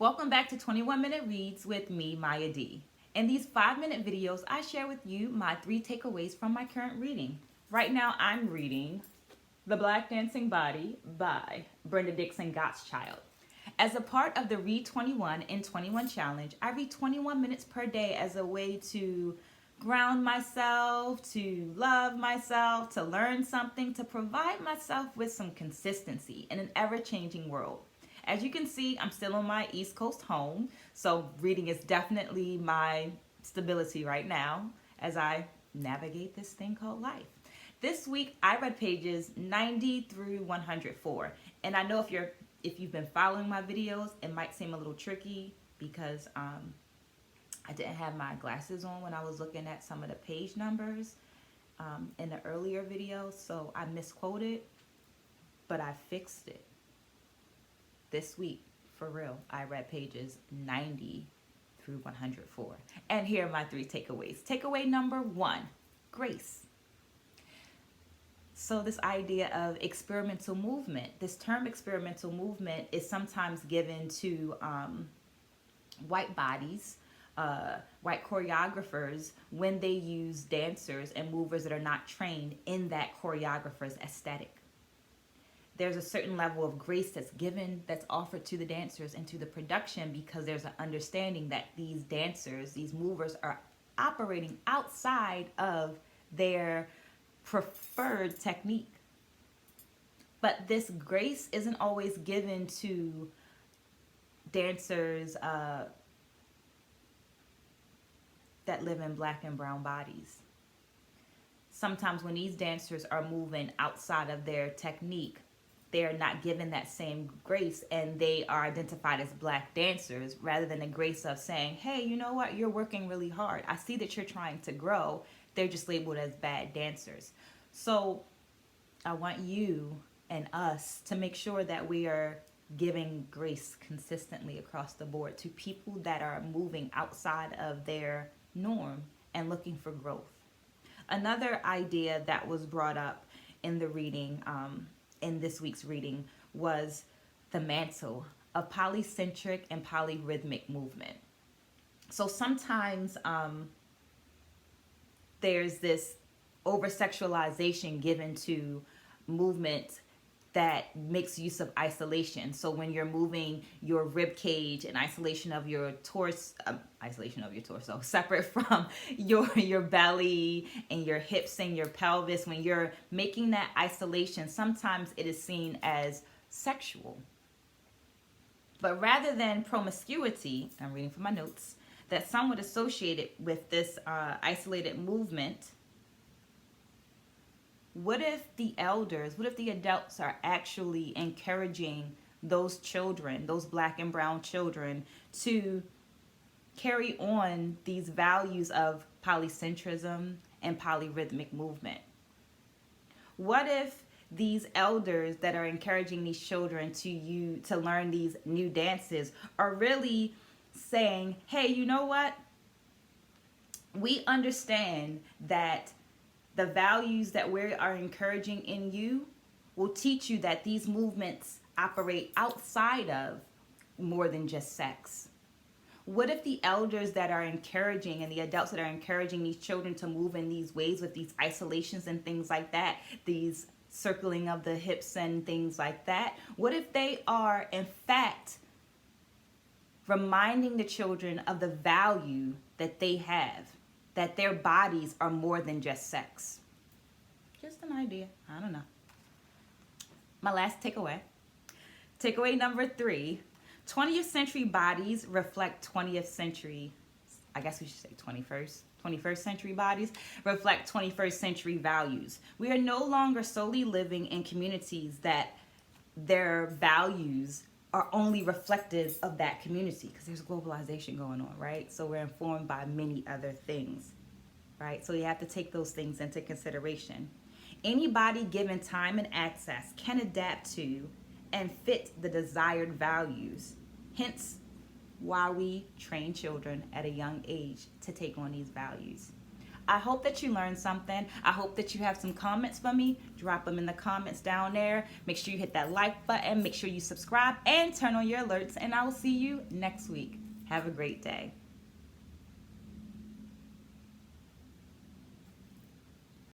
Welcome back to 21 Minute Reads with me, Maya D. In these 5-minute videos, I share with you my 3 takeaways from my current reading. Right now, I'm reading The Black Dancing Body by Brenda Dixon Gottschild. As a part of the Read 21 in 21 challenge, I read 21 minutes per day as a way to ground myself, to love myself, to learn something, to provide myself with some consistency in an ever-changing world. As you can see, I'm still on my East Coast home, so reading is definitely my stability right now as I navigate this thing called life. This week, I read pages 90 through 104, and I know if you've been following my videos, it might seem a little tricky because I didn't have my glasses on when I was looking at some of the page numbers in the earlier video, so I misquoted, but I fixed it. This week, for real, I read pages 90 through 104. And here are my 3 takeaways. Takeaway number 1, grace. So this idea of experimental movement, this term experimental movement is sometimes given to white bodies, white choreographers when they use dancers and movers that are not trained in that choreographer's aesthetic. There's a certain level of grace that's given, that's offered to the dancers and to the production because there's an understanding that these dancers, these movers are operating outside of their preferred technique. But this grace isn't always given to dancers that live in black and brown bodies. Sometimes when these dancers are moving outside of their technique, they're not given that same grace and they are identified as black dancers rather than the grace of saying, hey, you know what, you're working really hard. I see that you're trying to grow. They're just labeled as bad dancers. So I want you and us to make sure that we are giving grace consistently across the board to people that are moving outside of their norm and looking for growth. Another idea that was brought up in the reading, in this week's reading, was the mantle of polycentric and polyrhythmic movement. So sometimes there's this over-sexualization given to movement that makes use of isolation. So when you're moving your rib cage and isolation of your torso, separate from your belly and your hips and your pelvis, when you're making that isolation, sometimes it is seen as sexual. But rather than promiscuity, I'm reading from my notes, that some would associate it with this isolated movement, what if the elders, what if the adults are actually encouraging those children, those black and brown children, to carry on these values of polycentrism and polyrhythmic movement? What if these elders that are encouraging these children to learn these new dances are really saying, hey, you know what? We understand that the values that we are encouraging in you will teach you that these movements operate outside of more than just sex. What if the elders that are encouraging and the adults that are encouraging these children to move in these ways with these isolations and things like that, these circling of the hips and things like that, what if they are in fact reminding the children of the value that they have, that their bodies are more than just sex? Just an idea. I don't know. My last takeaway. Takeaway number 3. 20th century bodies reflect 20th century, I guess we should say 21st century bodies reflect 21st century values. We are no longer solely living in communities that their values are only reflective of that community, because there's globalization going on, right? So we're informed by many other things, right? So you have to take those things into consideration. Anybody given time and access can adapt to and fit the desired values. Hence why we train children at a young age to take on these values. I hope that you learned something. I hope that you have some comments for me. Drop them in the comments down there. Make sure you hit that like button. Make sure you subscribe and turn on your alerts. And I will see you next week. Have a great day.